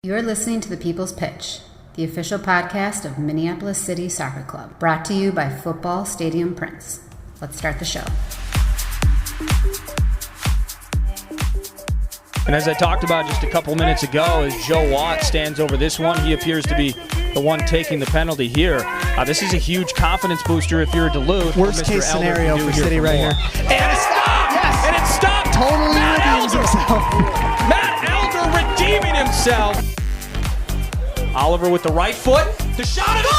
You're listening to The People's Pitch, the official podcast of Minneapolis City Soccer Club, brought to you by Football Stadium Prince. Let's start the show. And as I talked about just a couple minutes ago, as Joe Watt stands over this one, he appears to be the one taking the penalty here. This is a huge confidence booster if you're Duluth. Worst case scenario for City right here. And it stopped! Yes! And it stopped! Totally redeems himself. Matt Elder redeeming himself. Oliver with the right foot. The shot is goal!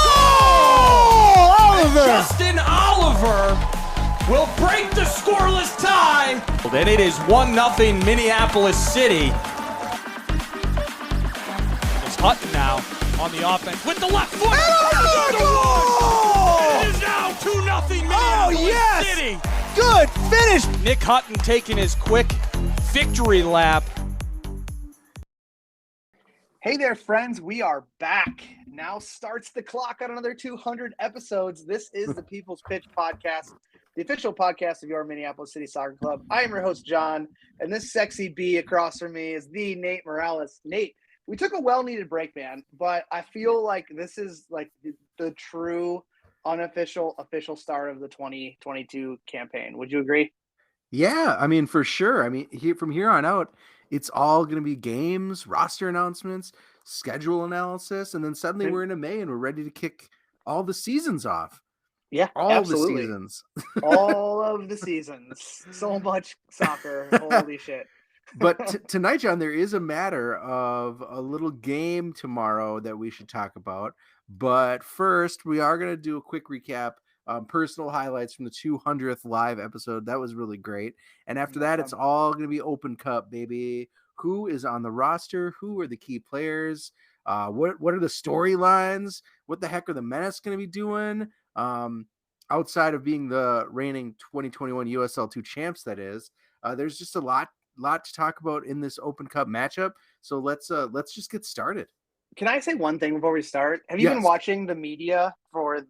Oliver! Justin Oliver will break the scoreless tie. And it is 1-0 Minneapolis City. It's Hutton now on the offense with the left foot. It is now 2-0 Minneapolis City. Good finish. Nick Hutton taking his quick victory lap. Hey there, friends. We are back. Now starts the clock on another 200 episodes. This is the People's Pitch podcast, the official podcast of your Minneapolis City Soccer Club. I am your host, John, and this sexy bee across from me is the Nate Morales. Nate, we took a well-needed break, man, but I feel like this is like the true unofficial official start of the 2022 campaign. Would you agree? Yeah, I mean, for sure. I mean, from here on out, it's all going to be games, roster announcements, schedule analysis, and then suddenly we're into May and we're ready to kick all the seasons off. Yeah, all absolutely. the seasons. All of the seasons. So much soccer. Holy shit. But tonight, John, there is a matter of a little game tomorrow that we should talk about. But first, we are going to do a quick recap. Personal highlights from the 200th live episode. That was really great. And after that, it's all going to be Open Cup, baby. Who is on the roster? Who are the key players? What are the storylines? What the heck are the Menace going to be doing? Outside of being the reigning 2021 USL2 champs, that is. There's just a lot to talk about in this Open Cup matchup. So let's just get started. Can I say one thing before we start? Have you Yes. been watching the media for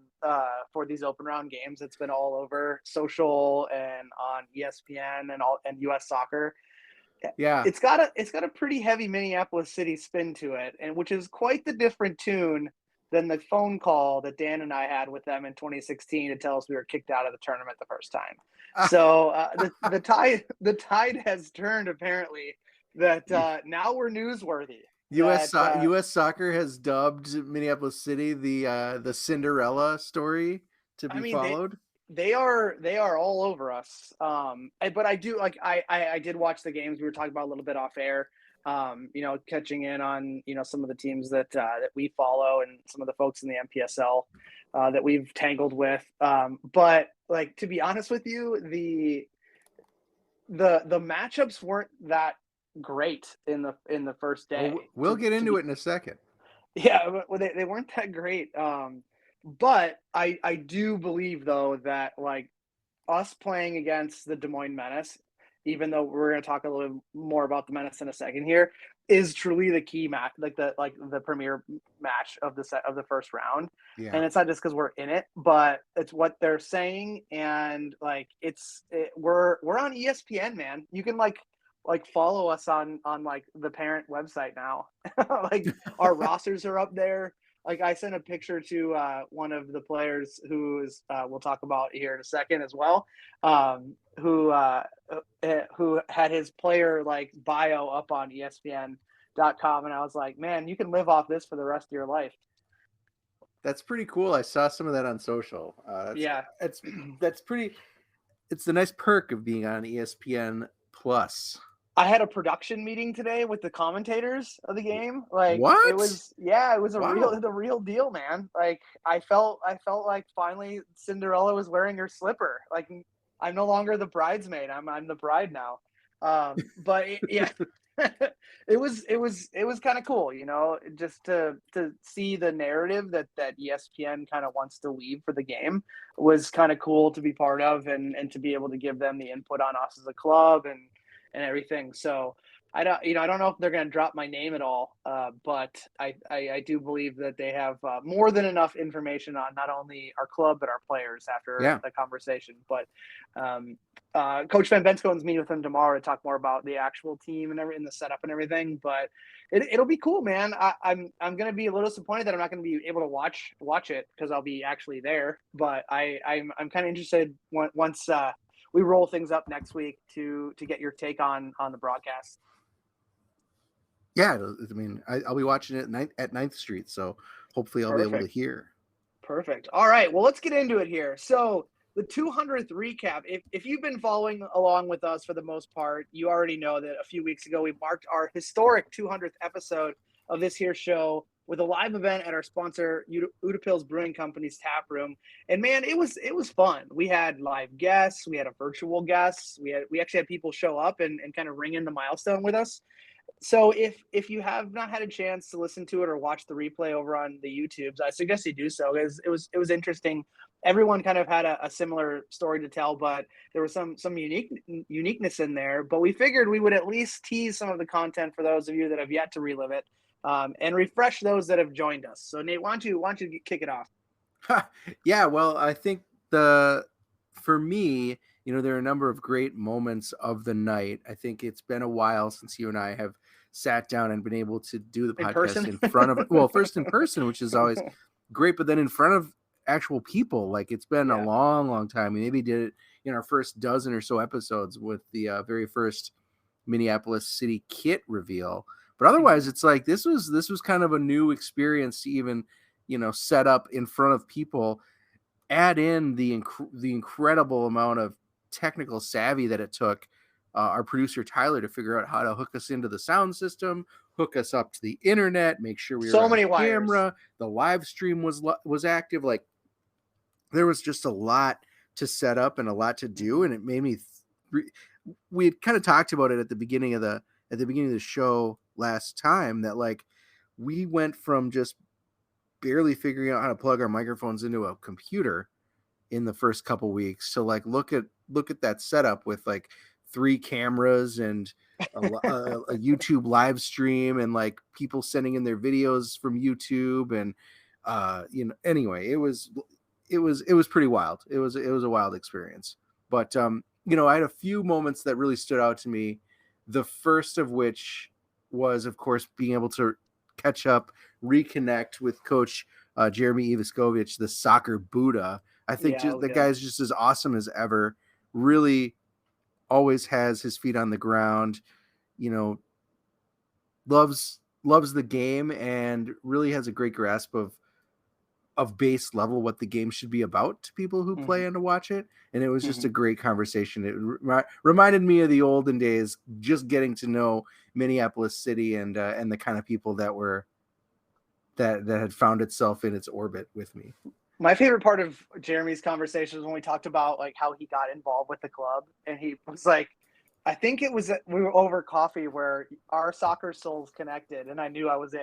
these open round games? It's been all over social and on ESPN and US Soccer. Yeah, It's got a pretty heavy Minneapolis City spin to it, and which is quite the different tune than the phone call that Dan and I had with them in 2016 to tell us we were kicked out of the tournament the first time. So the tide has turned, apparently, that now we're newsworthy. U.S. Soccer has dubbed Minneapolis City the Cinderella story to be followed. They are all over us. But I do I did watch the games. We were talking about a little bit off air. Catching in on some of the teams that we follow and some of the folks in the MPSL that we've tangled with. But like, to be honest with you, the matchups weren't that great in the first day. Well, we'll get into it in a second. Yeah, they weren't that great. But I do believe, though, that like us playing against the Des Moines Menace, even though we're going to talk a little more about the Menace in a second here, is truly the key match, the premier match of the first round. Yeah. And it's not just because we're in it, but it's what they're saying, and like we're on ESPN, man. You can like follow us on like the parent website now. Like our rosters are up there. Like I sent a picture to one of the players who is we'll talk about here in a second as well, who had his player like bio up on ESPN.com, and I was like, man, you can live off this for the rest of your life. That's pretty cool. I saw some of that on social. That's pretty. It's the nice perk of being on ESPN Plus. I had a production meeting today with the commentators of the game. Like, what? It was the real deal, man. Like I felt like finally Cinderella was wearing her slipper. Like I'm no longer the bridesmaid. I'm the bride now. But it was kind of cool, just to see the narrative that ESPN kind of wants to weave for the game was kind of cool to be part of, and to be able to give them the input on us as a club and everything. So I don't know if they're going to drop my name at all, but I do believe that they have more than enough information on not only our club but our players after the conversation. But Coach Van Benskone's meeting with him tomorrow to talk more about the actual team and the setup and everything. But it'll be cool, man. I'm going to be a little disappointed that I'm not going to be able to watch it because I'll be actually there. But I'm kind of interested once we roll things up next week to get your take on the broadcast. Yeah, I mean, I'll be watching it at 9th Street, so hopefully I'll be able to hear. Perfect. All right, well, let's get into it here. So the 200th recap, if you've been following along with us for the most part, you already know that a few weeks ago we marked our historic 200th episode of this here show with a live event at our sponsor, Utapils Brewing Company's tap room. And man, it was fun. We had live guests, we had a virtual guests, we actually had people show up and kind of ring in the milestone with us. So if you have not had a chance to listen to it or watch the replay over on the YouTubes, I suggest you do so, because it was interesting. Everyone kind of had a similar story to tell, but there was some uniqueness in there. But we figured we would at least tease some of the content for those of you that have yet to relive it, and refresh those that have joined us. So Nate, why don't you kick it off? Yeah, well, I think for me, there are a number of great moments of the night. I think it's been a while since you and I have sat down and been able to do the podcast in front of, first in person, which is always great, but then in front of actual people. Like, it's been a long, long time. We maybe did it in our first dozen or so episodes with the very first Minneapolis City kit reveal. But otherwise, it's like this was kind of a new experience to even, set up in front of people. Add in the incredible amount of technical savvy that it took our producer Tyler to figure out how to hook us into the sound system, hook us up to the internet, make sure we were on camera. Wires. The live stream was active. Like, there was just a lot to set up and a lot to do, and it made me. We had kind of talked about it at the beginning of the show last time, that like we went from just barely figuring out how to plug our microphones into a computer in the first couple weeks to like look at that setup with like 3 cameras and a YouTube live stream and like people sending in their videos from YouTube, and anyway, it was pretty wild. It was a wild experience. But I had a few moments that really stood out to me. The first of which was, of course, being able to catch up, reconnect with Coach Jeremy Ivaskovich, the soccer Buddha. I think the guy's just as awesome as ever. Really always has his feet on the ground, loves the game, and really has a great grasp of base level what the game should be about to people who play and to watch it. And it was just a great conversation. It reminded me of the olden days, just getting to know Minneapolis City and the kind of people that had found itself in its orbit with me. My favorite part of Jeremy's conversation was when we talked about like how he got involved with the club, and he was like, I think it was we were over coffee where our soccer souls connected, and I knew I was in.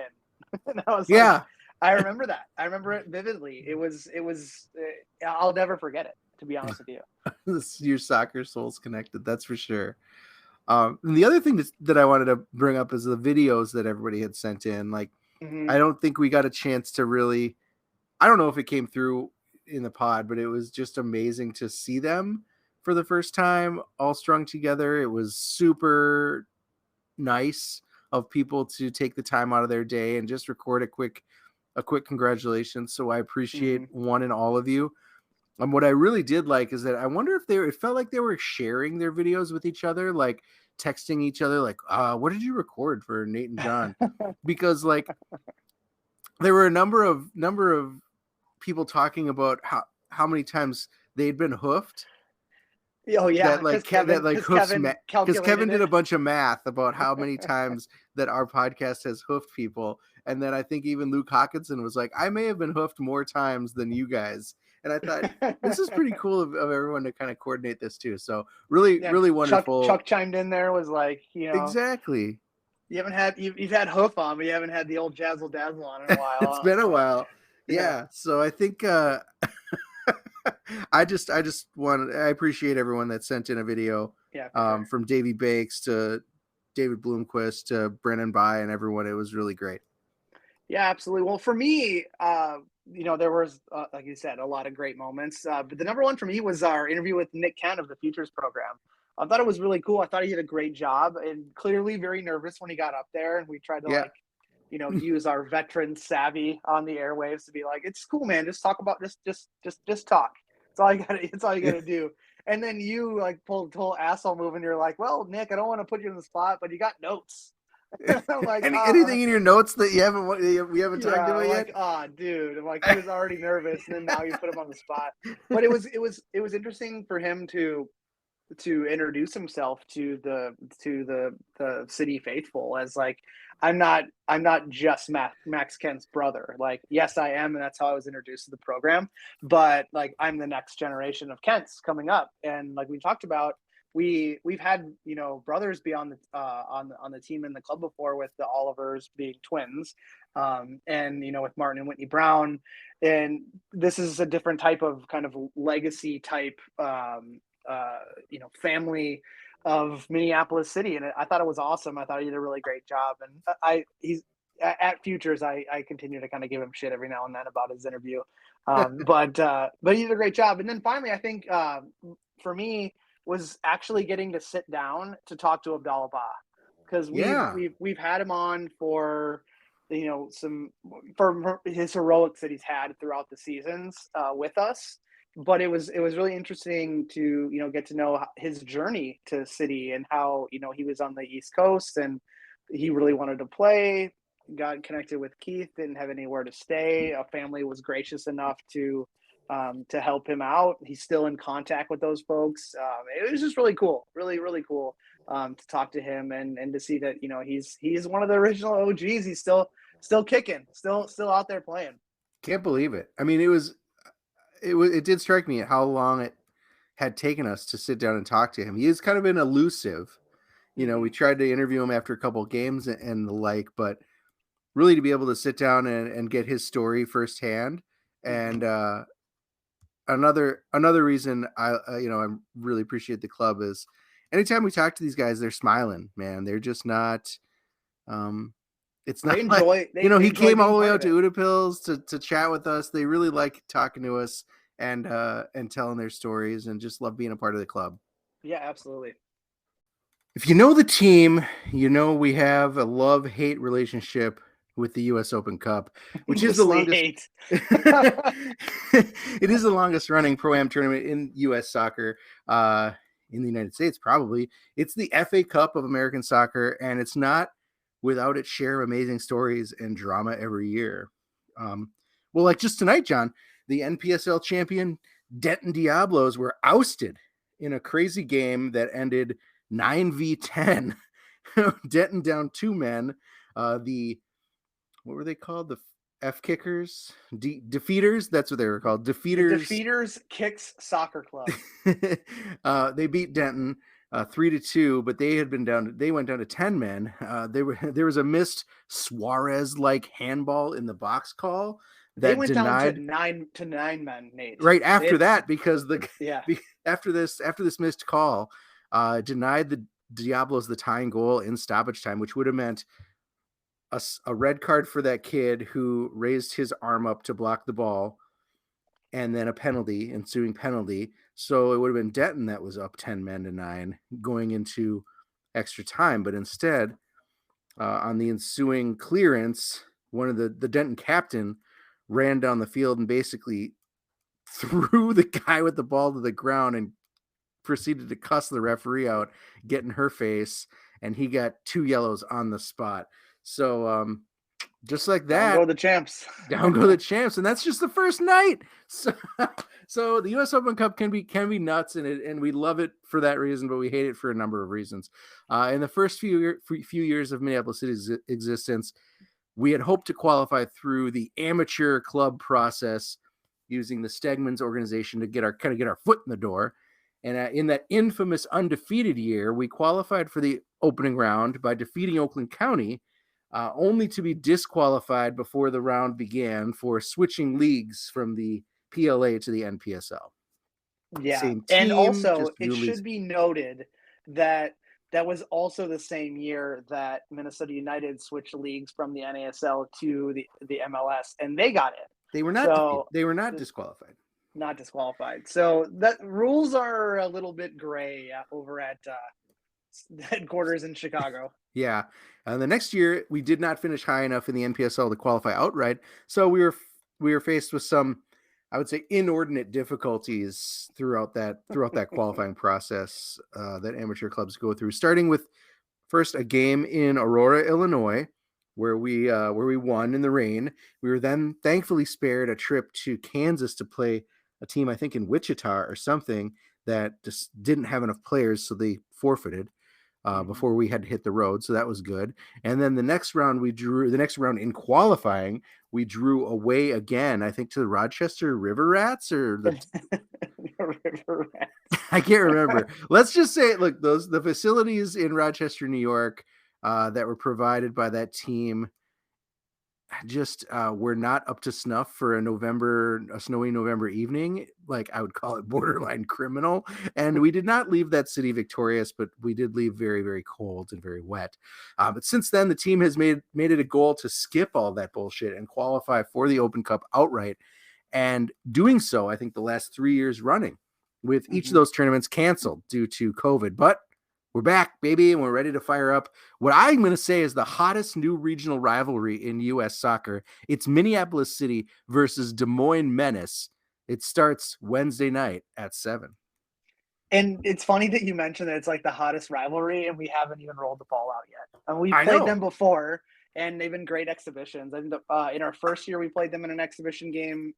And I was like, I remember that. I remember it vividly. It was. I'll never forget it, to be honest with you. Your soccer souls connected. That's for sure. And the other thing that I wanted to bring up is the videos that everybody had sent in. Like, I don't think we got a chance to really. I don't know if it came through in the pod, but it was just amazing to see them for the first time, all strung together. It was super nice of people to take the time out of their day and just record a quick congratulations. So I appreciate one and all of you. What I really did like is that I wonder if it felt like they were sharing their videos with each other, like texting each other, like, what did you record for Nate and John? Because like there were a number of people talking about how many times they'd been hoofed. Oh yeah, because Kevin did a bunch of math about how many times that our podcast has hoofed people, and then I think even Luke Hawkinson was like, I may have been hoofed more times than you guys, and I thought this is pretty cool of everyone to kind of coordinate this too. So really wonderful. Chuck chimed in there, was like, exactly. You've had hoof on, but you haven't had the old jazzle dazzle on in a while. It's been a while. Yeah. So I think I appreciate everyone that sent in a video. Yeah. From Davey Bakes to David Bloomquist to Brennan By and everyone. It was really great. Yeah, absolutely. Well, for me, there was, like you said, a lot of great moments. But the number one for me was our interview with Nick Kent of the Futures program. I thought it was really cool. I thought he did a great job, and clearly very nervous when he got up there. And we tried to use our veteran savvy on the airwaves to be like, "It's cool, man. Just talk about just talk. It's all you got. It's all you got to do." And then you like pulled the whole asshole move, and you're like, "Well, Nick, I don't want to put you in the spot, but you got notes." I'm like, anything in your notes that we haven't talked about yet? Dude, I'm like, he was already nervous, and then now you put him on the spot. But it was interesting for him to introduce himself to the city faithful as like, I'm not just Max Kent's brother. Like, yes, I am, and that's how I was introduced to the program. But like, I'm the next generation of Kents coming up, and like we talked about. We've had brothers be on the team in the club before, with the Olivers being twins, and with Martin and Whitney Brown, and this is a different type of kind of legacy type family of Minneapolis City, and I thought it was awesome. I thought he did a really great job, and he's at Futures. I continue to kind of give him shit every now and then about his interview, but he did a great job. And then finally, I think for me, was actually getting to sit down to talk to Abdallah Ba, because we've had him on for for his heroics that he's had throughout the seasons with us, but it was really interesting to get to know his journey to City and how he was on the East Coast and he really wanted to play, got connected with Keith, didn't have anywhere to stay, a family was gracious enough to help him out. He's still in contact with those folks. It was just really cool, really, really cool to talk to him and to see that, he's one of the original OGs. He's still kicking, still out there playing. Can't believe it. I mean, it did strike me at how long it had taken us to sit down and talk to him. He has kind of been elusive. We tried to interview him after a couple of games and the like, but really to be able to sit down and get his story firsthand. And, Another reason I really appreciate the club is anytime we talk to these guys, they're smiling, man. They're just not. It's not he came all the way out to Utapils to chat with us. They really like talking to us and telling their stories and just love being a part of the club. Yeah, absolutely. If you know the team, we have a love-hate relationship with the U.S. Open Cup, which is the longest. It is the longest running Pro-Am tournament in U.S. soccer, in the United States, probably. It's the FA Cup of American soccer, and it's not without its share of amazing stories and drama every year. Well, like just tonight, John, the NPSL champion Denton Diablos were ousted in a crazy game that ended 9v10. Denton down 2 men. What were they called? The F kickers, defeaters. That's what they were called. Defeaters. Defeaters Kicks Soccer Club. They beat Denton 3-2, but they went down to 10 men. There was a missed Suarez-like handball in the box call that they went denied down to nine men. Nate. Right after that, because after this missed call, denied the Diablos the tying goal in stoppage time, which would have meant a red card for that kid who raised his arm up to block the ball, and then ensuing penalty. So it would have been Denton that was up 10 men to 9 going into extra time. But instead, on the ensuing clearance, one of the Denton captain ran down the field and basically threw the guy with the ball to the ground and proceeded to cuss the referee out, get in her face, and he got 2 yellows on the spot. So just like that, down go the champs. Down go the champs, and that's just the first night. So the U.S. Open Cup can be nuts, and we love it for that reason, but we hate it for a number of reasons. In the first few years of Minneapolis City's existence, we had hoped to qualify through the amateur club process using the Stegman's organization to get our foot in the door. And in that infamous undefeated year, we qualified for the opening round by defeating Oakland County. Only to be disqualified before the round began for switching leagues from the PLA to the NPSL. Yeah, and also it should be noted that that was also the same year that Minnesota United switched leagues from the NASL to the MLS, and they got in. They were not So they were not disqualified. Not disqualified. So that rules are a little bit gray over at headquarters in Chicago. Yeah. The next year, we did not finish high enough in the NPSL to qualify outright. So we were faced with some, I would say, inordinate difficulties throughout that qualifying process that amateur clubs go through. Starting with first a game in Aurora, Illinois, where we won in the rain. We were then thankfully spared a trip to Kansas to play a team, I think in Wichita or something, that just didn't have enough players, so they forfeited. Before we had to hit the road. So that was good. And then the next round in qualifying, we drew away again, I think to the Rochester River Rats or the River Rats. I can't remember. Let's just say, look, the facilities in Rochester, New York, that were provided by that team just were not up to snuff for a snowy November evening. Like, I would call it borderline criminal. And we did not leave that city victorious, but we did leave very, very cold and very wet. But since then, the team has made it a goal to skip all that bullshit and qualify for the Open Cup outright. And doing so, I think the last 3 years running, with each of those tournaments canceled due to COVID. But we're back, baby, and we're ready to fire up what I'm going to say is the hottest new regional rivalry in U.S. soccer. It's Minneapolis City versus Des Moines Menace. It starts Wednesday night at 7. And it's funny that you mentioned that it's like the hottest rivalry, and we haven't even rolled the ball out yet. And we played them before, and they've been great exhibitions. And in our first year, we played them in an exhibition game,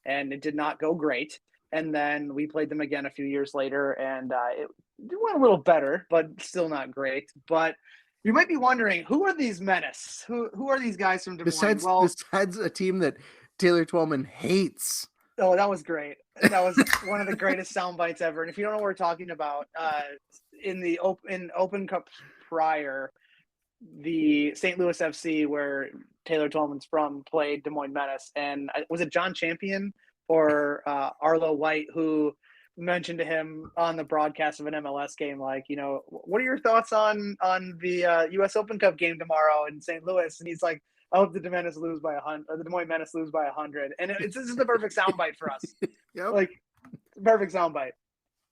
and it did not go great. And then we played them again a few years later, and it went a little better, but still not great. But you might be wondering, who are these Menace? Who are these guys from Des Moines? Besides a team that Taylor Twellman hates. Oh, that was great. That was one of the greatest sound bites ever. And if you don't know what we're talking about, in Open Cup prior, the St. Louis FC, where Taylor Twellman's from, played Des Moines Menace. And was it John Champion or Arlo White who mentioned to him on the broadcast of an MLS game, like, you know, what are your thoughts on the U.S. Open Cup game tomorrow in St. Louis? And he's like, I hope the Des Moines lose by 100, or the Des Moines Menace lose by 100. And this is the perfect soundbite for us. Yep. Like, perfect soundbite.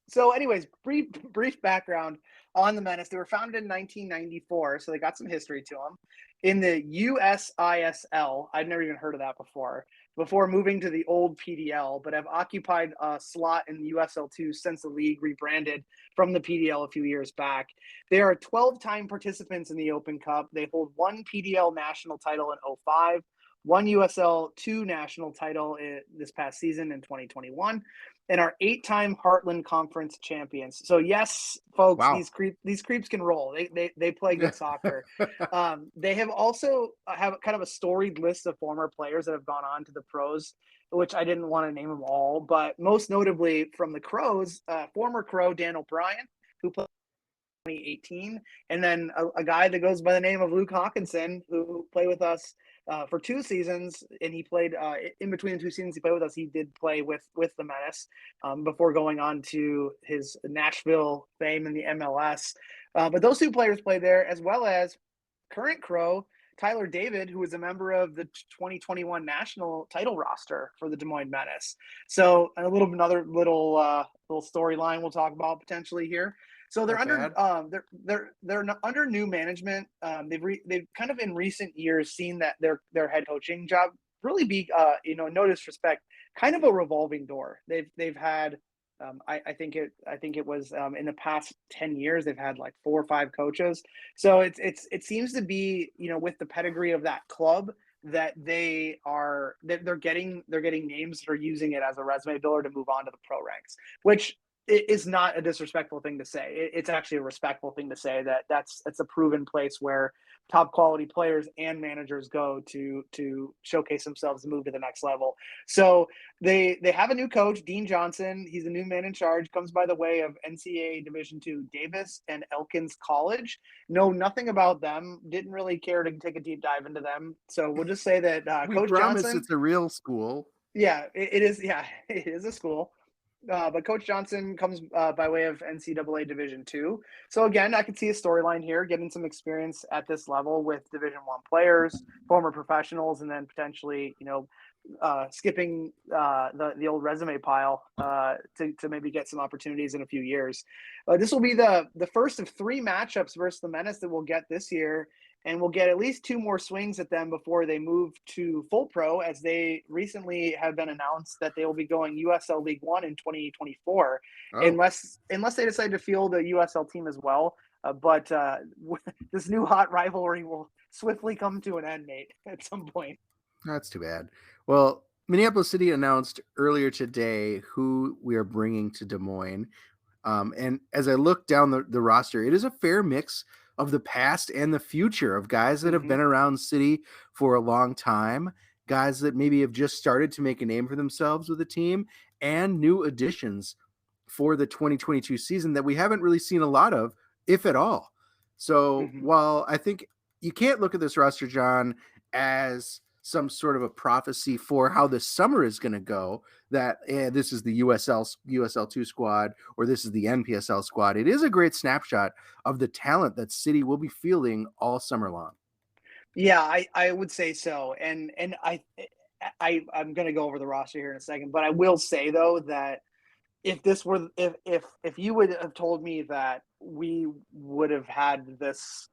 So anyways, brief background on the Menace. They were founded in 1994, so they got some history to them. In the USISL, I'd never even heard of that before moving to the old PDL, but have occupied a slot in the USL2 since the league rebranded from the PDL a few years back. They are 12-time participants in the Open Cup. They hold one PDL national title in 2005, one USL2 national title this past season in 2021, and are 8-time Heartland Conference champions. So yes, folks, wow. These creeps can roll. They play good soccer. They have also have kind of a storied list of former players that have gone on to the pros, which I didn't want to name them all, but most notably from the Crows, former Crow Dan O'Brien, who played 2018, and then a guy that goes by the name of Luke Hawkinson, who played with us for 2 seasons, and he played in between the 2 seasons he played with us. He did play with the Menace before going on to his Nashville fame in the MLS. But those 2 players played there, as well as current Crow Tyler David, who is a member of the 2021 national title roster for the Des Moines Menace. So another little storyline we'll talk about potentially here. So they're they're under new management. They've kind of in recent years seen that their head coaching job really be no disrespect, kind of a revolving door. They've had I think it was in the past 10 years they've had like 4 or 5 coaches. So it seems to be, with the pedigree of that club, that they're getting names that are using it as a resume builder to move on to the pro ranks, which is not a disrespectful thing to say. It's actually a respectful thing to say that it's a proven place where top quality players and managers go to showcase themselves and move to the next level. So they have a new coach, Dean Johnson. He's a new man in charge, comes by the way of NCAA Division II Davis and Elkins College. Know nothing about them. Didn't really care to take a deep dive into them. So we'll just say that Coach Johnson. It's a real school. Yeah, it is. Yeah, it is a school. But Coach Johnson comes by way of NCAA Division II. So again, I could see a storyline here, getting some experience at this level with Division I players, former professionals, and then potentially, skipping the old resume pile to maybe get some opportunities in a few years. This will be the first of 3 matchups versus the Menace that we'll get this year, and we'll get at least 2 more swings at them before they move to full pro, as they recently have been announced that they will be going USL League One in 2024, unless they decide to field a USL team as well. But this new hot rivalry will swiftly come to an end, Nate, at some point. That's too bad. Well, Minneapolis City announced earlier today who we are bringing to Des Moines. And as I look down the roster, it is a fair mix of the past and the future of guys that have been around City for a long time, guys that maybe have just started to make a name for themselves with the team, and new additions for the 2022 season that we haven't really seen a lot of, if at all. So while I think you can't look at this roster, John, as some sort of a prophecy for how the summer is going to go, that this is the USL2 squad, or this is the NPSL squad. It is a great snapshot of the talent that City will be fielding all summer long. Yeah, I would say so. And I'm going to go over the roster here in a second, but I will say though that if you would have told me that we would have had this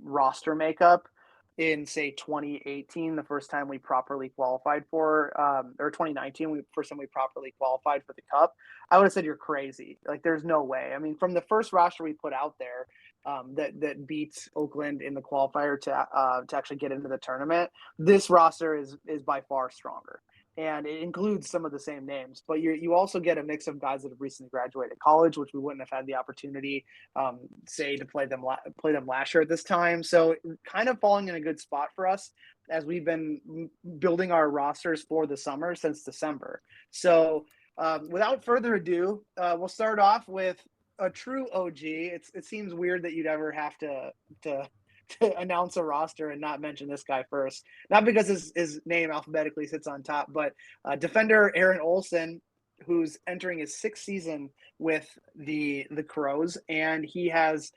roster makeup in, say, 2018, the first time we properly qualified for, or 2019, first time we properly qualified for the Cup, I would have said you're crazy. Like, there's no way. I mean, from the first roster we put out there, that beats Oakland in the qualifier to actually get into the tournament, this roster is by far stronger. And it includes some of the same names, but you also get a mix of guys that have recently graduated college, which we wouldn't have had the opportunity, say, to play them last year at this time. So kind of falling in a good spot for us as we've been building our rosters for the summer since December. So without further ado, we'll start off with a true OG. It seems weird that you'd ever have to announce a roster and not mention this guy first, not because his name alphabetically sits on top, but defender Aaron Olsen, who's entering his 6th season with the Crows, and he has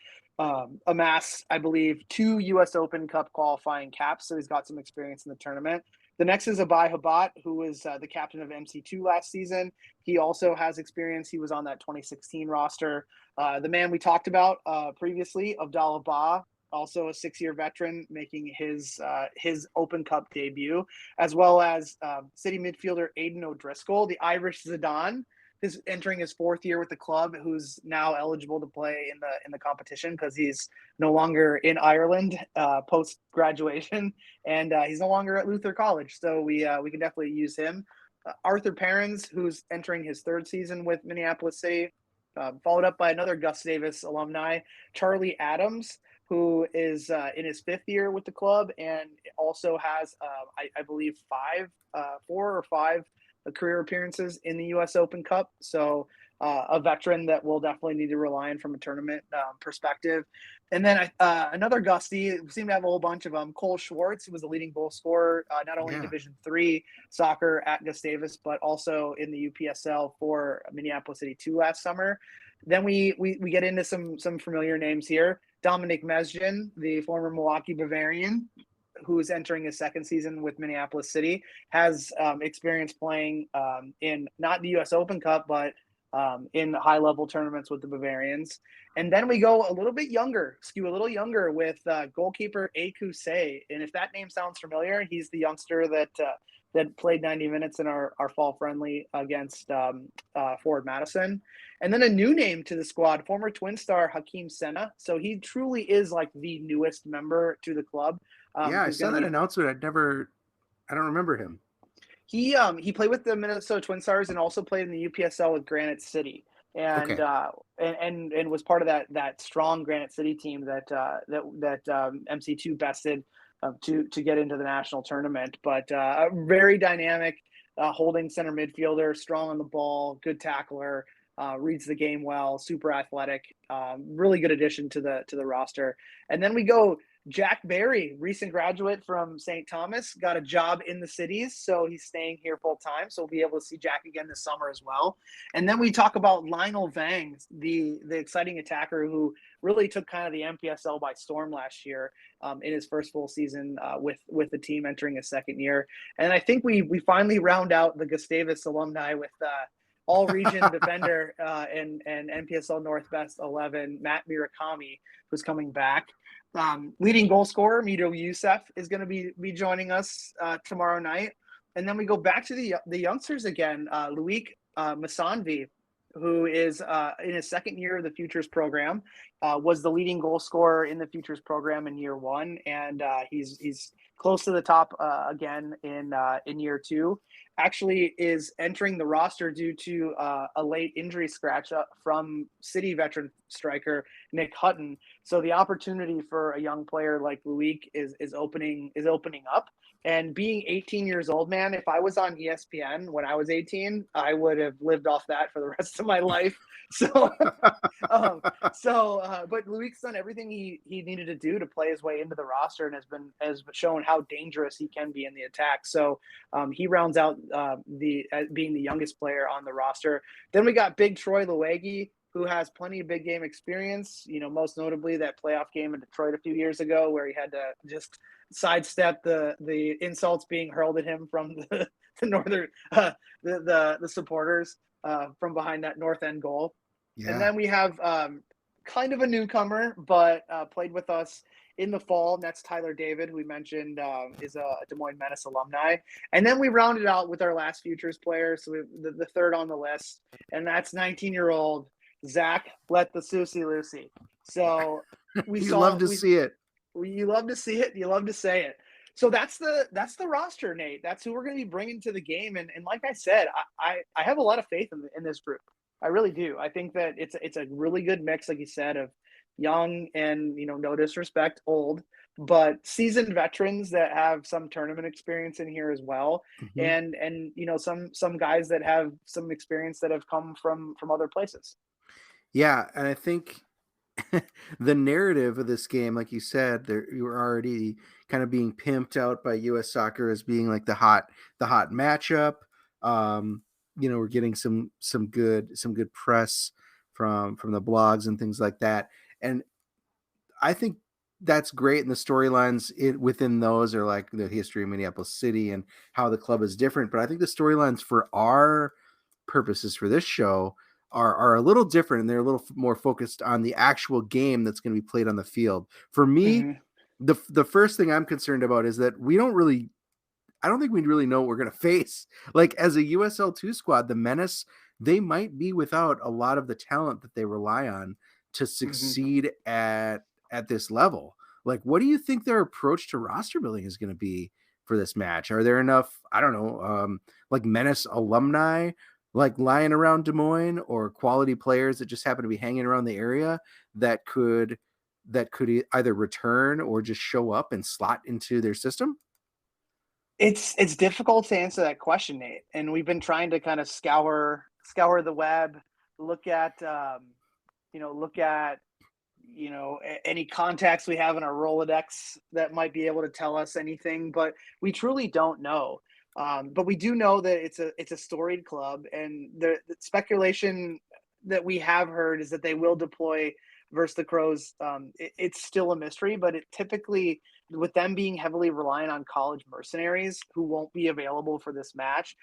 amassed, I believe, 2 U.S. Open Cup qualifying caps, so he's got some experience in the tournament. The next is Abai Habat, who was the captain of MC2 last season. He also has experience. He was on that 2016 roster. The man we talked about previously, Abdallah Ba, also a 6-year veteran, making his Open Cup debut, as well as City midfielder Aiden O'Driscoll, the Irish Zidane, is entering his 4th year with the club, who's now eligible to play in the competition because he's no longer in Ireland post graduation, and he's no longer at Luther College, so we can definitely use him. Arthur Perrins, who's entering his 3rd season with Minneapolis City, followed up by another Gus Davis alumni, Charlie Adams, who is in his 5th year with the club and also has, I believe, 4 or 5 career appearances in the U.S. Open Cup. So a veteran that we'll definitely need to rely on from a tournament perspective. And then another Gusty, we seem to have a whole bunch of them. Cole Schwartz, who was the leading goal scorer, not only in Division III soccer at Gustavus, but also in the UPSL for Minneapolis City 2 last summer. Then we get into some familiar names here. Dominic Mesjin, the former Milwaukee Bavarian, who is entering his 2nd season with Minneapolis City, has experience playing in not the U.S. Open Cup, but in high-level tournaments with the Bavarians. And then we go a little younger with goalkeeper Aku Say. And if that name sounds familiar, he's the youngster that played 90 minutes in our fall friendly against Forward Madison. And then a new name to the squad, former Twin star Hakeem Senna. So he truly is like the newest member to the club. I saw that announcement. I don't remember him. He played with the Minnesota Twin Stars and also played in the UPSL with Granite City, and was part of that strong Granite City team that MC2 bested to get into the national tournament. But a very dynamic holding center midfielder, strong on the ball, good tackler, reads the game well, super athletic, really good addition to the roster. And then we go Jack Barry, recent graduate from St. Thomas, got a job in the cities, so he's staying here full time. So we'll be able to see Jack again this summer as well. And then we talk about Lionel Vang, the exciting attacker who really took kind of the MPSL by storm last year in his first full season with the team entering his second year. And I think we finally round out the Gustavus alumni with all-region defender and MPSL North Best 11, Matt Murakami, who's coming back. Leading goal scorer, Mito Youssef, is going to be joining us tomorrow night. And then we go back to the youngsters again. Loic Masanvi, who is in his second year of the Futures program, was the leading goal scorer in the Futures program in year one. And he's close to the top again in year two. Actually is entering the roster due to a late injury scratch from City veteran striker Nick Hutton. So the opportunity for a young player like Loic is opening up. And being 18 years old, man, if I was on ESPN when I was 18, I would have lived off that for the rest of my life. So, but Loic's done everything he needed to do to play his way into the roster and has shown how dangerous he can be in the attack. So he rounds out being the youngest player on the roster. Then we got Big Troy Lewegi, who has plenty of big game experience, most notably that playoff game in Detroit a few years ago where he had to just sidestep the insults being hurled at him from the northern the supporters from behind that north end goal. Yeah. And then we have kind of a newcomer, but played with us in the fall, and that's Tyler David, who we mentioned is a Des Moines Menace alumni. And then we rounded out with our last Futures player, so the third on the list, and that's 19-year-old Zach Let the Susie Lucy. So you love to see it. You love to see it. You love to say it. So that's the roster, Nate. That's who we're going to be bringing to the game. And like I said, I have a lot of faith in this group. I really do. I think that it's a really good mix, like you said, of young and, no disrespect, old, but seasoned veterans that have some tournament experience in here as well. Mm-hmm. And some guys that have some experience that have come from other places. Yeah. And I think the narrative of this game, like you said, you were already kind of being pimped out by U.S. Soccer as being like the hot matchup. We're getting some good press from the blogs and things like that, and I think that's great. And the storylines within those are like the history of Minneapolis City and how the club is different. But I think the storylines for our purposes for this show are a little different, and they're a little more focused on the actual game that's going to be played on the field. For me, mm-hmm. the first thing I'm concerned about is that I don't think we really know what we're going to face. Like as a USL2 squad, the Menace, they might be without a lot of the talent that they rely on to succeed mm-hmm. at this level. Like, what do you think their approach to roster building is going to be for this match? Are there enough, I don't know, like Menace alumni like lying around Des Moines, or quality players that just happen to be hanging around the area that could either return or just show up and slot into their system? It's difficult to answer that question, Nate. And we've been trying to kind of scour the web, look at any contacts we have in our Rolodex that might be able to tell us anything, but we truly don't know. But we do know that it's a storied club, and the speculation that we have heard is that they will deploy versus the Crows. It's still a mystery, but it typically, with them being heavily reliant on college mercenaries who won't be available for this match,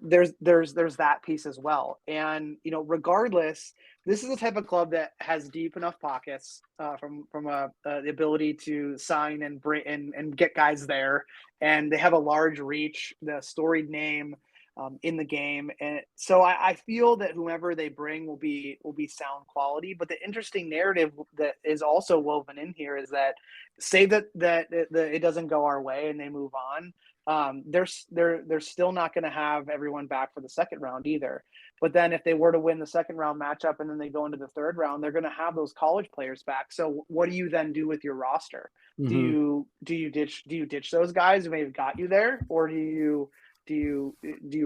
there's that piece as well. And regardless, this is the type of club that has deep enough pockets from the ability to sign and bring and get guys there, and they have a large reach, the storied name in the game, and so I feel that whomever they bring will be sound quality. But the interesting narrative that is also woven in here is that, say that it doesn't go our way and they move on, they're still not going to have everyone back for the second round either. But then if they were to win the second round matchup and then they go into the third round, they're going to have those college players back. So what do you then do with your roster? Mm-hmm. Do you ditch those guys who may have got you there, or do you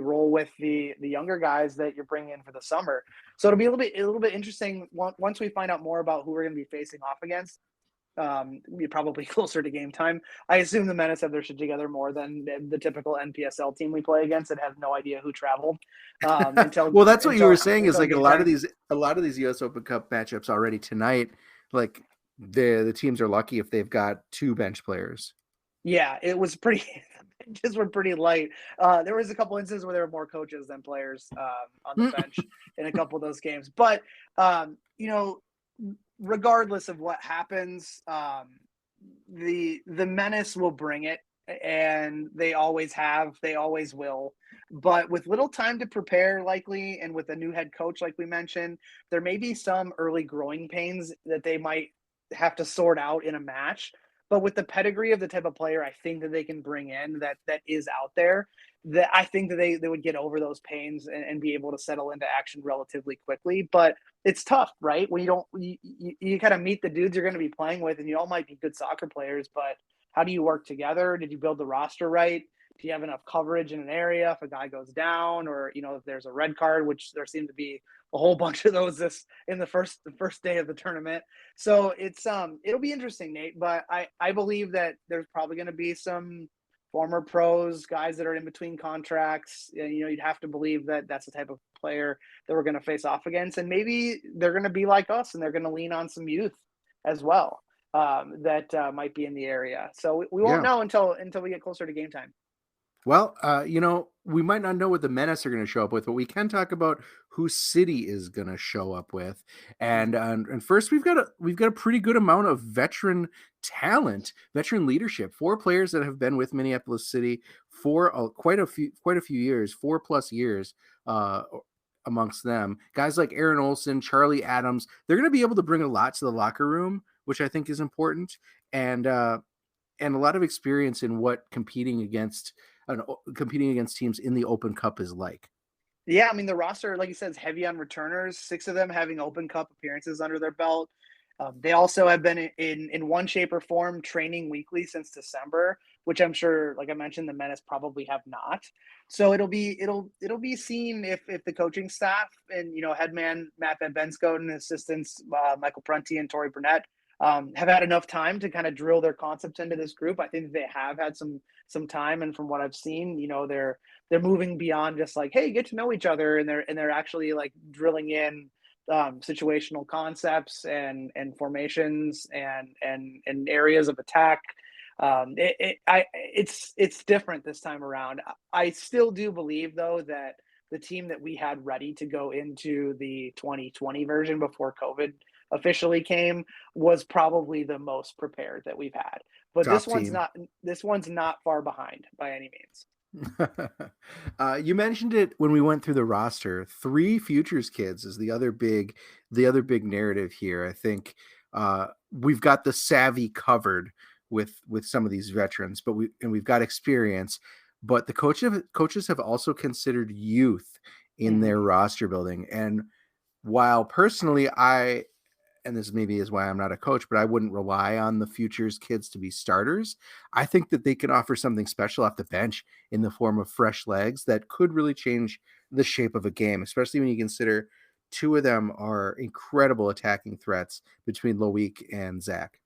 roll with the younger guys that you're bringing in for the summer? So it'll be a little bit interesting once we find out more about who we're going to be facing off against. probably closer to game time. I assume the Menace have their shit together more than the typical NPSL team we play against that have no idea who traveled until. Well, that's what you were saying is until like a game lot time. of these US Open Cup matchups already tonight, like the teams are lucky if they've got 2 bench players. Yeah, it was pretty. Just were pretty light. There was a couple instances where there were more coaches than players on the bench in a couple of those games. But regardless of what happens, the Menace will bring it, and they always have, they always will. But with little time to prepare, likely, and with a new head coach, like we mentioned, there may be some early growing pains that they might have to sort out in a match. But with the pedigree of the type of player I think that they can bring in that is out there, that I think that they would get over those pains and be able to settle into action relatively quickly. But it's tough, right? When you kind of meet the dudes you're going to be playing with, and you all might be good soccer players, but how do you work together? Did you build the roster right? Do you have enough coverage in an area if a guy goes down, or if there's a red card, which there seemed to be a whole bunch of those in the first day of the tournament. So it'll be interesting, Nate. But I believe that there's probably going to be some former pros, guys that are in between contracts. You'd have to believe that that's the type of player that we're going to face off against, and maybe they're going to be like us and they're going to lean on some youth as well that might be in the area. So we won't know until we get closer to game time. Well, we might not know what the Menace are going to show up with, but we can talk about who City is going to show up with. And first, we've got a pretty good amount of veteran talent, veteran leadership. 4 players that have been with Minneapolis City for quite a few years, 4+ years. Amongst them, guys like Aaron Olson, Charlie Adams, they're going to be able to bring a lot to the locker room, which I think is important, and a lot of experience in what competing against teams in the Open Cup is like. Yeah, I mean, the roster, like you said, is heavy on returners, 6 of them having Open Cup appearances under their belt. They also have been in one shape or form training weekly since December, which I'm sure, like I mentioned, the Menace probably have not. So it'll be seen if the coaching staff and headman Matt Van Benskoten and assistants Michael Prunty and Tori Burnett have had enough time to kind of drill their concepts into this group. I think they have had some time, and from what I've seen, they're moving beyond just like, hey, get to know each other, and they're actually like drilling in situational concepts and formations and areas of attack. It's different this time around. I still do believe though that the team that we had ready to go into the 2020 version before COVID officially came was probably the most prepared that we've had. But this one's not far behind by any means. You mentioned it when we went through the roster. 3 futures kids is the other big narrative here. I think we've got the savvy covered with some of these veterans, but we've got experience. But the coaches have also considered youth in their roster building. And while personally and this maybe is why I'm not a coach, but I wouldn't rely on the futures kids to be starters. I think that they can offer something special off the bench in the form of fresh legs that could really change the shape of a game, especially when you consider 2 of them are incredible attacking threats between Loic and Zach.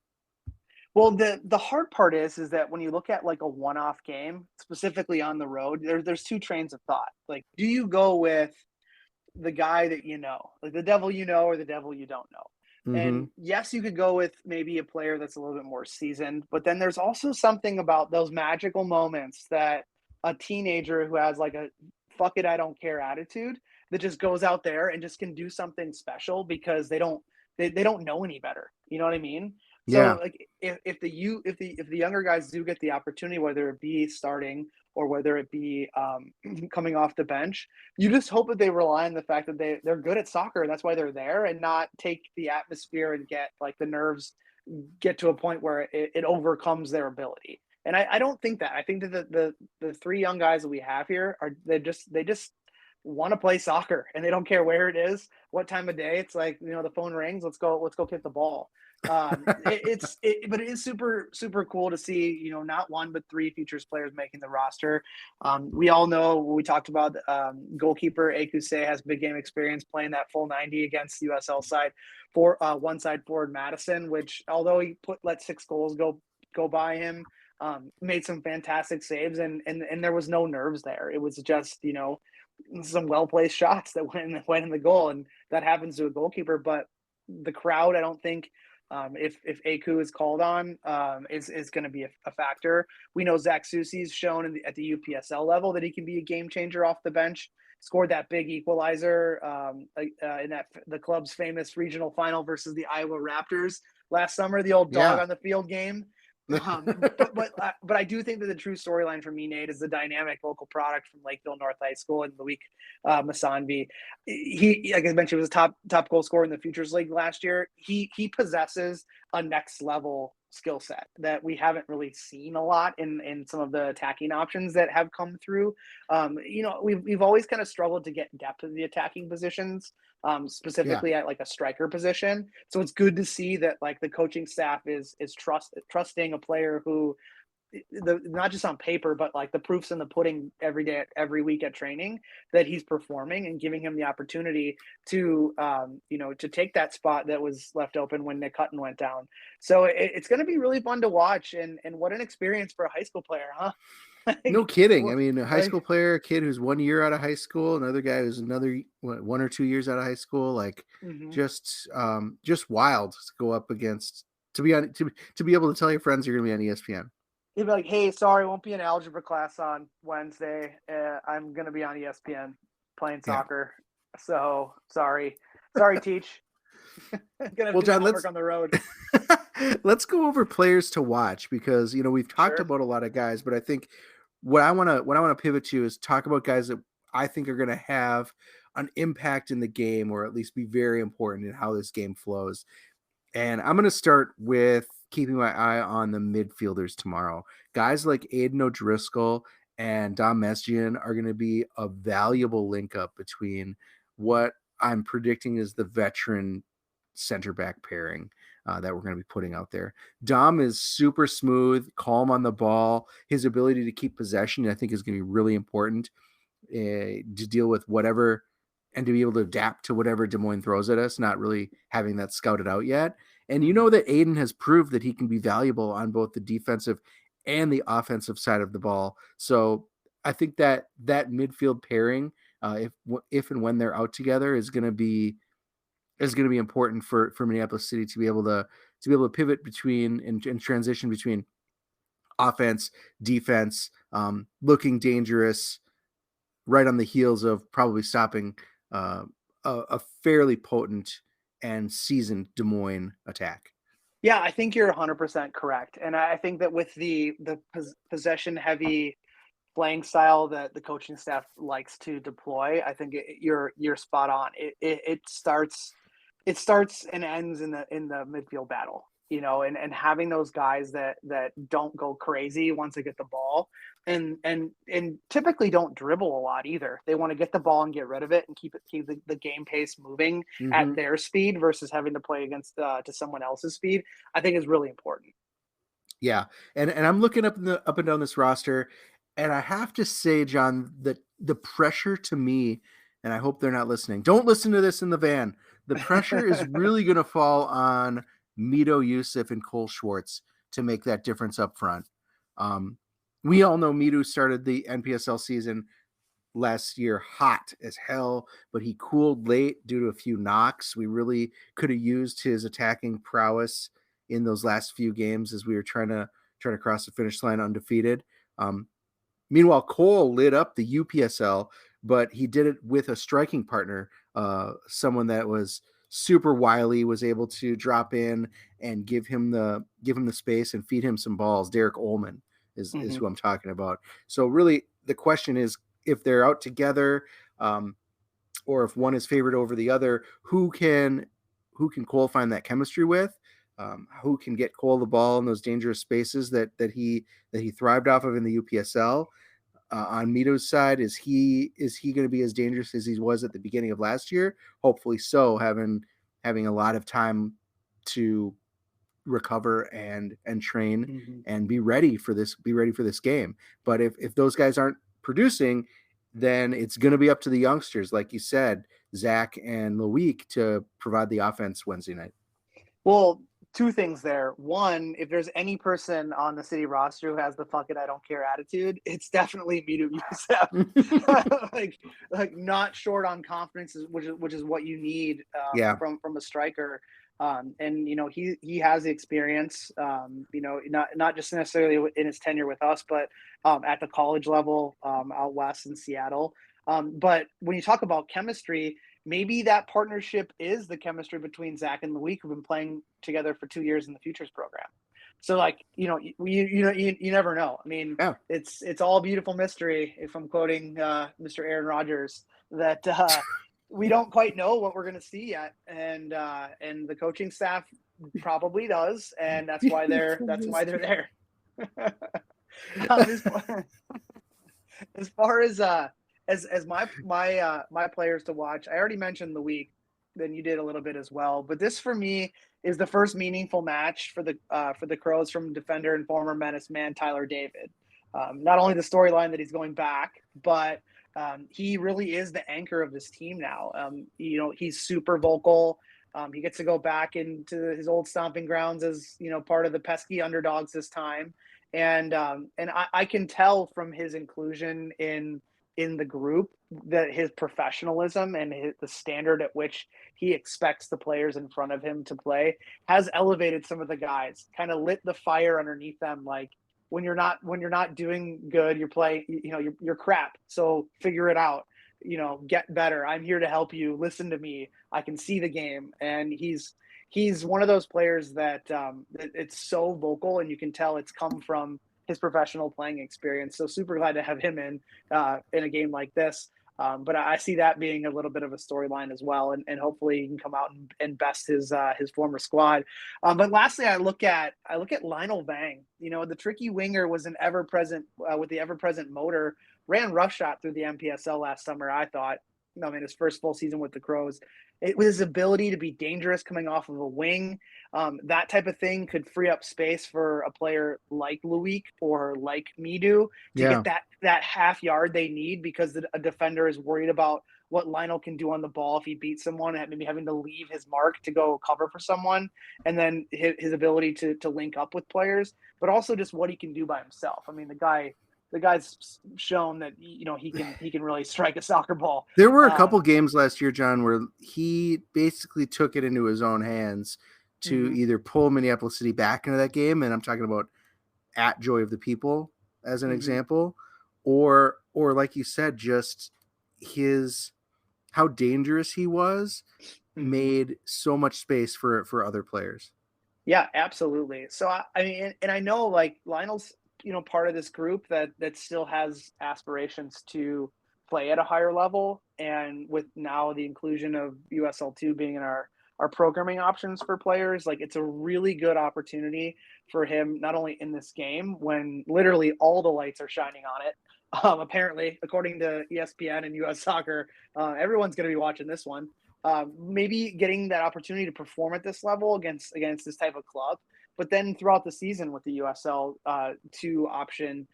Well, the hard part is that when you look at like a one-off game, specifically on the road, there's 2 trains of thought. Like, do you go with the guy that like the devil or the devil you don't know? Mm-hmm. And yes, you could go with maybe a player that's a little bit more seasoned, but then there's also something about those magical moments that a teenager who has like a fuck it, I don't care attitude that just goes out there and just can do something special because they don't know any better. You know what I mean? Yeah. So like if the younger guys do get the opportunity, whether it be starting or whether it be coming off the bench, you just hope that they rely on the fact that they're good at soccer and that's why they're there, and not take the atmosphere and get like the nerves get to a point where it overcomes their ability. And I don't think that. I think that the 3 young guys that we have here they just want to play soccer, and they don't care where it is, what time of day. It's like, the phone rings, let's go kick the ball. But it is super, super cool to see, not one, but three Futures players making the roster. We all know we talked about goalkeeper Akuse has big game experience playing that full 90 against the USL side for one side forward Madison, which although he let 6 goals go by him, made some fantastic saves and there was no nerves there. It was just, some well-placed shots that went in the goal. And that happens to a goalkeeper, but the crowd, I don't think, if Aku is called on, is going to be a factor. We know Zach Susi's shown at the UPSL level that he can be a game changer off the bench. Scored that big equalizer in the club's famous regional final versus the Iowa Raptors last summer, the old dog on the field game. But I do think that the true storyline for me, Nate, is the dynamic local product from Lakeville North High School and Loic Masanvi. He, like I mentioned, was a top goal scorer in the Futures League last year. He possesses a next level skill set that we haven't really seen a lot in some of the attacking options that have come through. We've always kind of struggled to get depth in the attacking positions, specifically at like a striker position. So it's good to see that like the coaching staff is trusting a player who not just on paper, but like the proof's in the pudding every week at training that he's performing and giving him the opportunity to, to take that spot that was left open when Nick Hutton went down. So it's going to be really fun to watch and what an experience for a high school player, huh? No kidding. I mean, a high school player, a kid who's 1 year out of high school, another guy who's 1 or 2 years out of high school, like just wild to go up against, to be able to tell your friends you're going to be on ESPN. He'd be like, hey, sorry, won't be an algebra class on Wednesday. I'm going to be on ESPN playing soccer. So sorry, Teach. Well, John, let's on the road. Let's go over players to watch because, we've talked about a lot of guys, but I think what I want to pivot to is talk about guys that I think are going to have an impact in the game or at least be very important in how this game flows. And I'm going to start with keeping my eye on the midfielders tomorrow. Guys like Aiden O'Driscoll and Dom Mesjian are going to be a valuable link up between what I'm predicting is the veteran center back pairing that we're going to be putting out there. Dom is super smooth, calm on the ball. His ability to keep possession, I think, is going to be really important to deal with whatever and to be able to adapt to whatever Des Moines throws at us, not really having that scouted out yet. And that Aiden has proved that he can be valuable on both the defensive and the offensive side of the ball. So I think that midfield pairing, if and when they're out together, is going to be important for Minneapolis City to be able to pivot between and transition between offense, defense, looking dangerous, right on the heels of probably stopping a fairly potent and seasoned Des Moines attack. Yeah, I think you're 100% correct. And I think that with the possession heavy playing style that the coaching staff likes to deploy, I think you're spot on. It starts and ends in the midfield battle, and having those guys that don't go crazy once they get the ball and typically don't dribble a lot either. They want to get the ball and get rid of it and keep the game pace moving at their speed versus having to play against to someone else's speed, I think is really important. Yeah. And I'm looking up and down this roster, and I have to say, John, that the pressure to me, and I hope they're not listening, don't listen to this in the van. The pressure is really going to fall on Mito Yusuf and Cole Schwartz to make that difference up front. We all know Mito started the NPSL season last year hot as hell, but he cooled late due to a few knocks. We really could have used his attacking prowess in those last few games as we were trying to cross the finish line undefeated. Meanwhile, Cole lit up the UPSL, but he did it with a striking partner, someone that was super wily, was able to drop in and give him the space and feed him some balls. Derek Ullman is who I'm talking about. So really the question is, if they're out together, or if one is favored over the other, who can Cole find that chemistry with? Who can get Cole the ball in those dangerous spaces that he thrived off of in the UPSL? On Mito's side, is he going to be as dangerous as he was at the beginning of last year? Hopefully so, having a lot of time to recover and train Mm-hmm. and be ready for this game. But if those guys aren't producing, then it's going to be up to the youngsters, like you said, Zach and Loic, to provide the offense Wednesday night. Well, two things there. One, if there's any person on the City roster who has the "fuck it, I don't care" attitude, it's definitely Midu Youssef. like not short on confidence, which is what you need Yeah. from a striker. And he has the experience. Not just necessarily in his tenure with us, but at the college level out west in Seattle. But when you talk about chemistry, maybe that partnership is the chemistry between Zach and Loic, who've been playing together for 2 years in the Futures program. So you never know. I mean, Yeah. it's all beautiful mystery. If I'm quoting Mr. Aaron Rodgers, that we don't quite know what we're going to see yet, and the coaching staff probably does, and that's why they're there. As far as my players to watch, I already mentioned Loic, then you did a little bit as well. But this for me is the first meaningful match for the Crows from defender and former Menace man Tyler David. Not only the storyline that he's going back, but he really is the anchor of this team now. He's super vocal. He gets to go back into his old stomping grounds as part of the pesky underdogs this time, and I can tell from his inclusion in the group that his professionalism and the standard at which he expects the players in front of him to play has elevated some of the guys, kind of lit the fire underneath them. Like when you're not doing good, you're playing, you're crap. So figure it out, get better. I'm here to help you. Listen to me. I can see the game. And he's one of those players that it's so vocal, and you can tell it's come from his professional playing experience. So super glad to have him in a game like this. But I see that being a little bit of a storyline as well, and hopefully he can come out and best his former squad. But lastly, I look at Lionel Vang. The tricky winger was an ever-present with the ever-present motor. Ran roughshod through the MPSL last summer. I thought, his first full season with the Crows. With his ability to be dangerous coming off of a wing, that type of thing could free up space for a player like Loic or like Midu to get that half yard they need, because a defender is worried about what Lionel can do on the ball if he beats someone, and maybe having to leave his mark to go cover for someone, and then his ability to link up with players, but also just what he can do by himself. I mean, the guy's shown that he can really strike a soccer ball. There were a couple games last year, John, where he basically took it into his own hands to either pull Minneapolis City back into that game, and I'm talking about at Joy of the People as an example, or like you said, just how dangerous he was made so much space for other players. Yeah, absolutely. So I mean, and I know like Lionel's part of this group that still has aspirations to play at a higher level, and with now the inclusion of USL2 being in our programming options for players, like it's a really good opportunity for him, not only in this game when literally all the lights are shining on it. Apparently, according to ESPN and US Soccer, everyone's going to be watching this one. Maybe getting that opportunity to perform at this level against this type of club, but then throughout the season with the USL 2 option,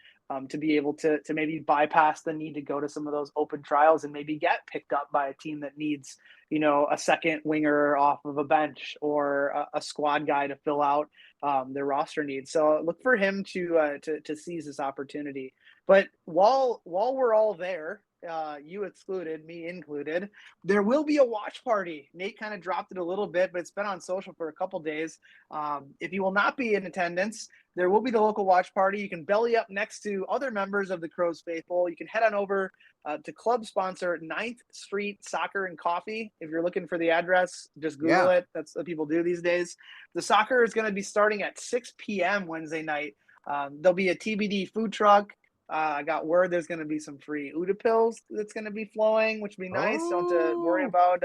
to be able to maybe bypass the need to go to some of those open trials and maybe get picked up by a team that needs, a second winger off of a bench or a squad guy to fill out their roster needs. So look for him to seize this opportunity. But while we're all there, you excluded, me included, there will be a watch party. Nate kind of dropped it a little bit, but it's been on social for a couple days. If you will not be in attendance, there will be the local watch party. You can belly up next to other members of the Crows faithful. You can head on over to club sponsor 9th Street Soccer and Coffee. If you're looking for the address, just Google it. That's what people do these days. The soccer is going to be starting at 6 p.m. Wednesday night. There'll be a TBD food truck. I got word there's going to be some free Uda pills that's going to be flowing, which would be nice. Don't have to worry about,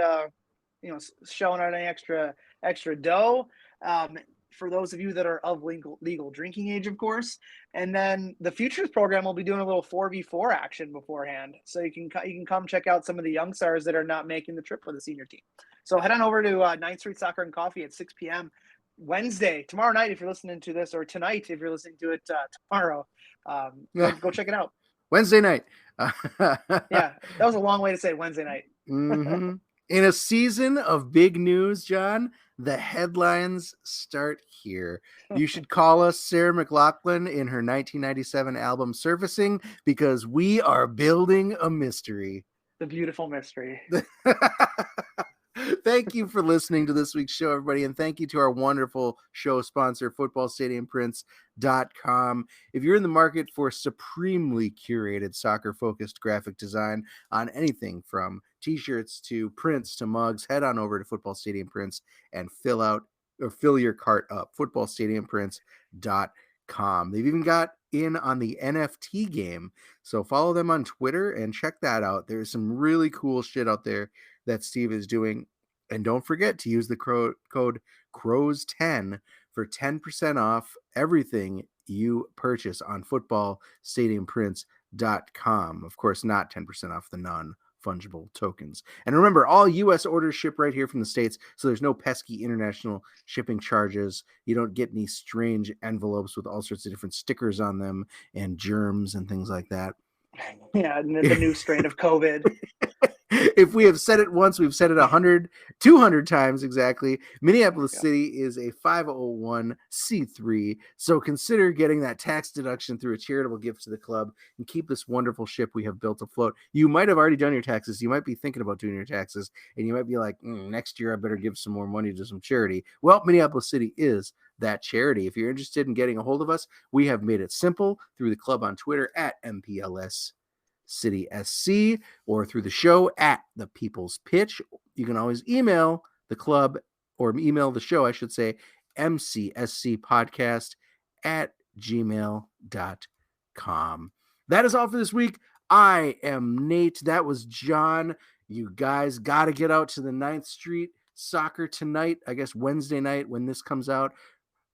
shelling out any extra dough. For those of you that are of legal drinking age, of course. And then the Futures program will be doing a little 4v4 action beforehand. So you can come check out some of the young stars that are not making the trip for the senior team. So head on over to 9th Street Soccer and Coffee at 6 p.m. Wednesday, tomorrow night if you're listening to this, or tonight if you're listening to it tomorrow. Go check it out. Wednesday night. Yeah, that was a long way to say Wednesday night. Mm-hmm. In a season of big news, John, the headlines start here. You should call us Sarah McLachlan in her 1997 album Surfacing, because we are building a mystery. The beautiful mystery. Thank you for listening to this week's show, everybody, and thank you to our wonderful show sponsor, footballstadiumprints.com. If you're in the market for supremely curated soccer-focused graphic design on anything from t-shirts to prints to mugs, head on over to Football Stadium Prints and fill your cart up. footballstadiumprints.com. They've even got in on the NFT game, so follow them on Twitter and check that out. There's some really cool shit out there that Steve is doing. And don't forget to use the code CROWS10 for 10% off everything you purchase on footballstadiumprints.com. Of course, not 10% off the non-fungible tokens. And remember, all U.S. orders ship right here from the States, so there's no pesky international shipping charges. You don't get any strange envelopes with all sorts of different stickers on them and germs and things like that. Yeah, and the new strain of COVID. If we have said it once, we've said it 200 times exactly. Minneapolis City is a 501c3, so consider getting that tax deduction through a charitable gift to the club and keep this wonderful ship we have built afloat. You might have already done your taxes. You might be thinking about doing your taxes, and you might be like, next year I better give some more money to some charity. Well, Minneapolis City is that charity. If you're interested in getting a hold of us, we have made it simple through the club on Twitter at MPLS City SC, or through the show at The People's Pitch. You can always email the club, or email the show, I should say, mcscpodcast@gmail.com. That is all for this week. I am Nate. That was John. You guys got to get out to the 9th Street soccer tonight, I guess Wednesday night when this comes out.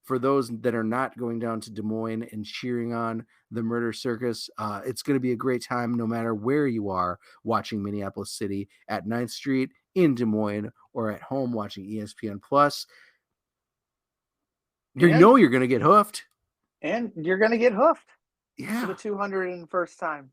For those that are not going down to Des Moines and cheering on the Murder Circus, it's going to be a great time no matter where you are watching Minneapolis City at 9th Street, in Des Moines, or at home watching ESPN+. You're going to get hoofed. And you're going to get hoofed. Yeah. For the 201st time.